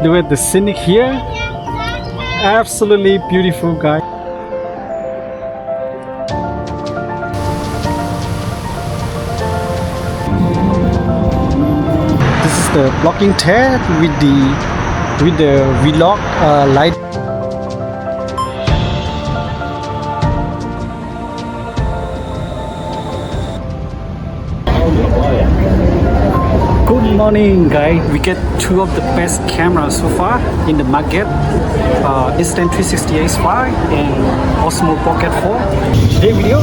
Look at the scenic here. Absolutely beautiful, guys. This is the blocking test with the Dlog light. Good morning, guys. We get two of the best cameras so far in the market. Insta360 Ace5 and OSMO Pocket4. Today video,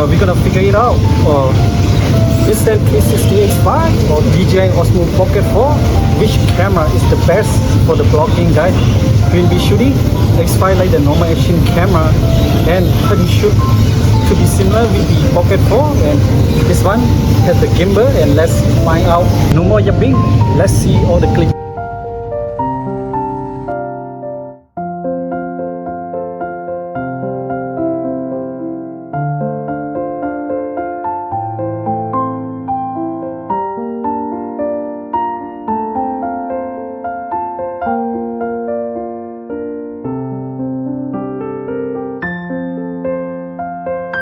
we're gonna figure it out. Insta360 Ace5 or DJI OSMO Pocket4. Which camera is the best for the vlogging, guys? We'll be shooting X5 like the normal action camera, and pretty shoot to be similar with the Pocket4, and this one has the gimbal. And let's find out. No more yapping. Let's see all the clips.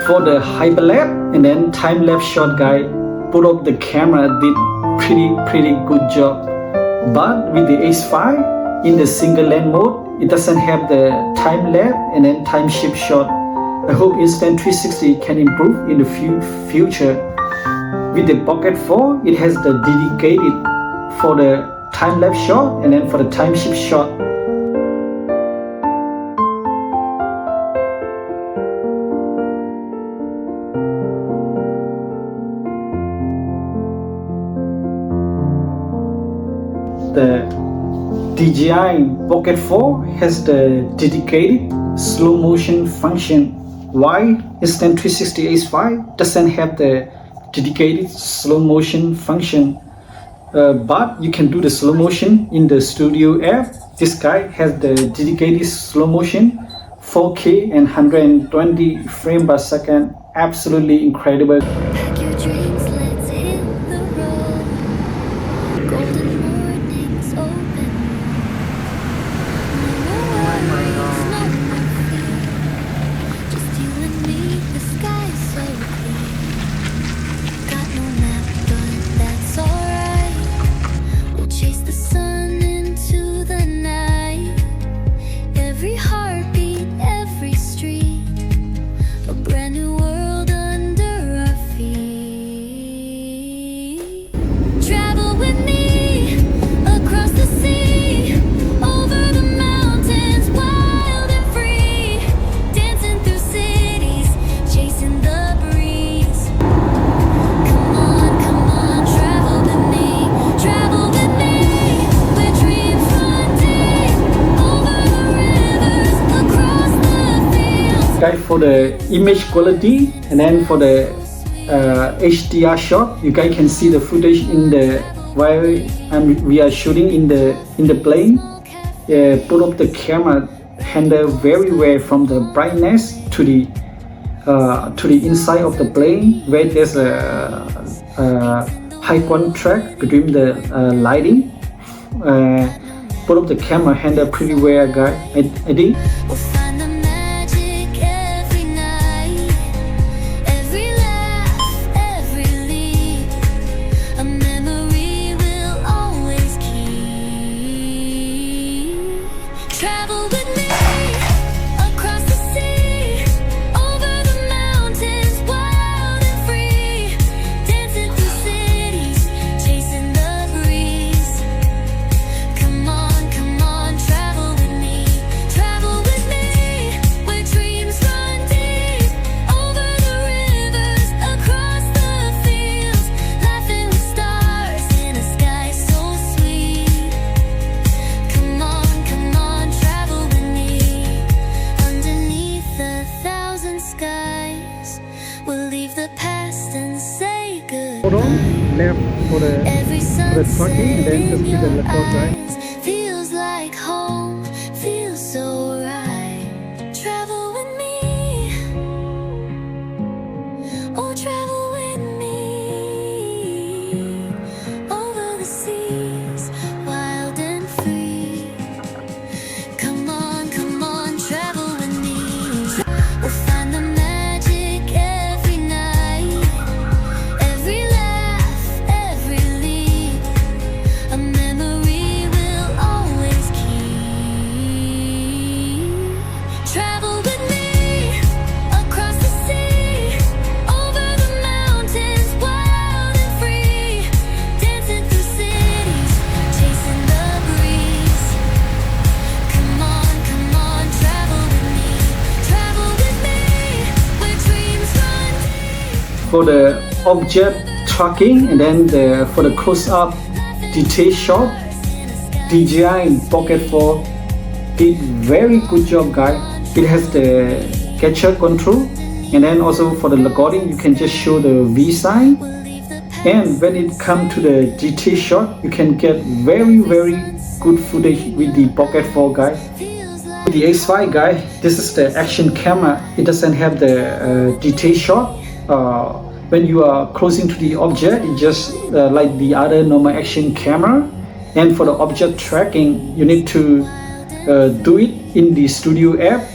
For the Hyperlapse and then Timelapse shot, guy, put up the camera did pretty good job. But with the Ace5 in the single lens mode, it doesn't have the time lapse and then time shift shot. I hope Insta360 can improve in the future. With the Pocket4, it has the dedicated for the time lapse shot and then for the time shift shot. The DJI Pocket4 has the dedicated slow motion function, while Insta360 Ace5 doesn't have the dedicated slow motion function. But you can do the slow motion in the studio app. This guy has the dedicated slow motion 4K and 120 frames per second. Absolutely incredible. For the image quality and then for the HDR shot, you guys can see the footage in the while we are shooting in the plane. Put up the camera handle very well from the brightness to the inside of the plane, where there's a high contrast between the lighting. Put up the camera handle pretty well, guys. I think. Hold on, left for the tracking, and then just hit the record, right? Feels like home, feels so right. Travel with me, oh travel with me, over the seas, wild and free. for the object tracking, and then for the close-up detail shot, DJI Pocket4 did very good job, guys. It has the gesture control, and then also for the recording you can just show the V sign, and when it comes to the detail shot you can get very good footage with the Pocket4, guys. With the X5, guys, this is the action camera. It doesn't have the detail shot. When you are closing to the object, it's just like the other normal action camera. And for the object tracking, you need to do it in the Studio app.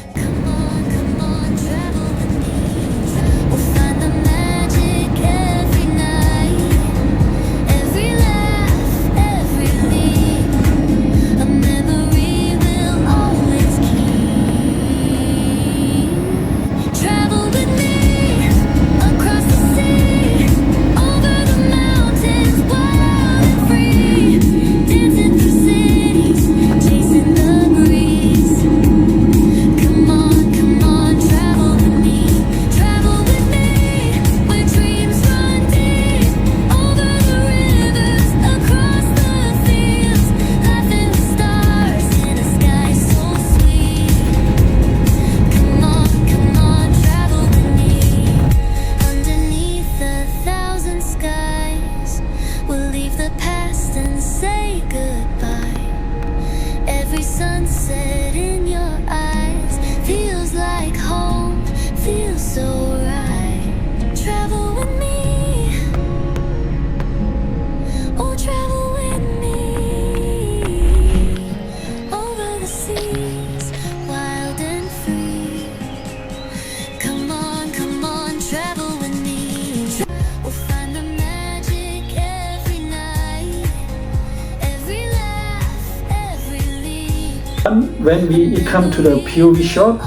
When we come to the POV shot,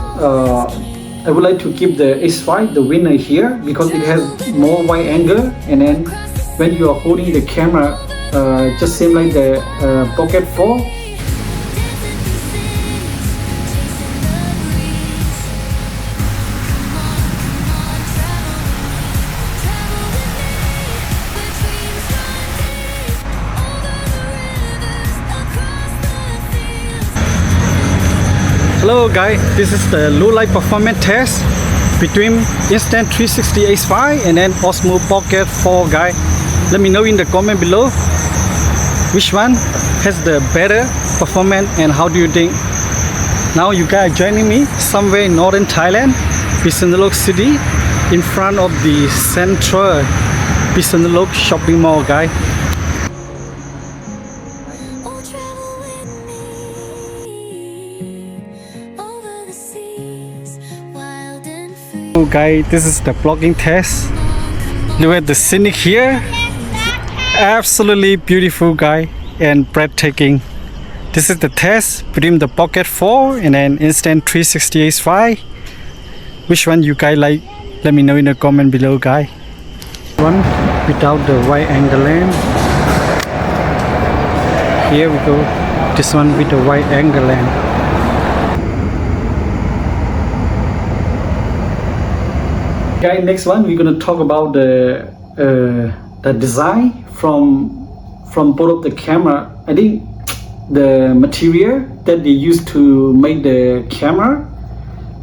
I would like to give the X5 the winner here because it has more wide angle, and then when you are holding the camera, just same like the Pocket4. Hello guys, this is the low light performance test between Insta360 X5 and then OSMO Pocket4, guys. Let me know in the comment below which one has the better performance and how do you think. Now you guys are joining me somewhere in northern Thailand, Dlog city, in front of the central Dlog shopping mall, guys. Guys, this is the vlogging test. Look at the scenic here. Absolutely beautiful, guy, and breathtaking. This is the test between the Pocket4 and then Insta360 X5. Which one you guys like? Let me know in the comment below, guys. One without the wide angle lens. Here we go. This one with the wide angle lens. Guys, next one we're gonna talk about the design from both of the camera. I think the material that they used to make the camera,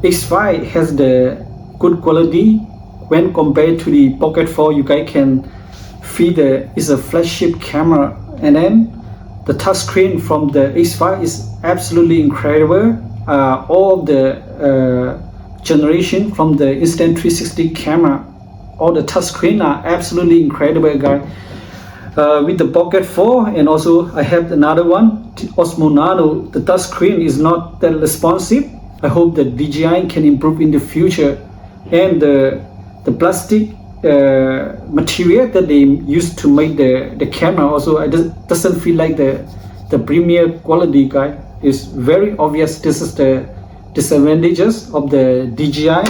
X5 has the good quality when compared to the Pocket4. You guys can feel it's a flagship camera, and then the touchscreen from the X5 is absolutely incredible. All of the generation from the Insta360 camera, all the touchscreen are absolutely incredible, guys. With the Pocket4, and also I have another one, Osmo Nano, the touchscreen is not that responsive. I hope that DJI can improve in the future, and the plastic material that they used to make the camera also doesn't feel like the premier quality, guys. It's very obvious. This is the disadvantages of the DJI.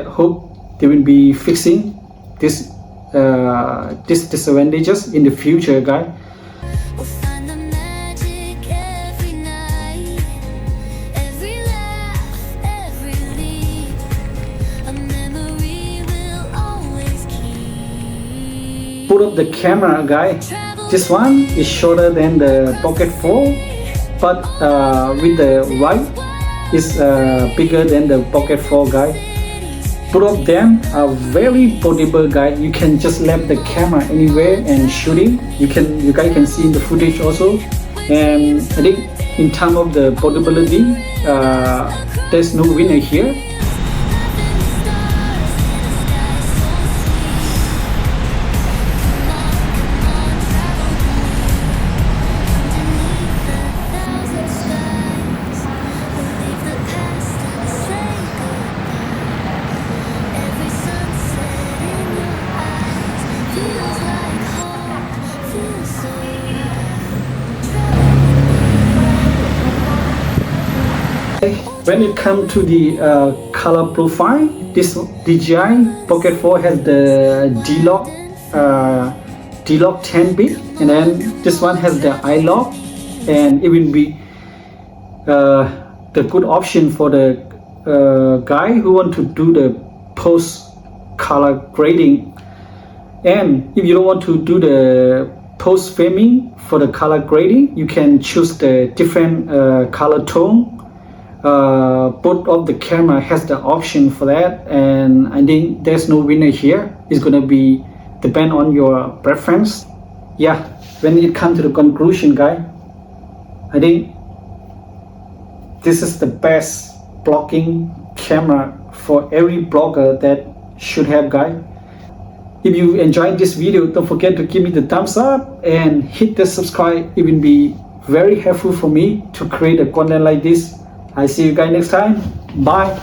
Hope they will be fixing this disadvantages in the future, guys. put up the camera, guys. This one is shorter than the Pocket 4, but with the right is bigger than the Pocket 4, guys. Both of them are very portable, guys. You can just left the camera anywhere and shooting. You guys can see in the footage also. And I think in terms of the portability, there's no winner here. When it comes to the color profile, this DJI Pocket 4 has the Dlog 10-bit, and then this one has the iLog, and it will be the good option for the guy who want to do the post color grading. And if you don't want to do the post framing for the color grading, you can choose the different color tone. Both of the camera has the option for that, and I think there's no winner here. It's gonna be depend on your preference. Yeah, when it comes to the conclusion, guys, I think this is the best blocking camera for every blogger that should have, guys. If you enjoyed this video, don't forget to give me the thumbs up and hit the subscribe. It will be very helpful for me to create a content like this. I see you guys next time. Bye.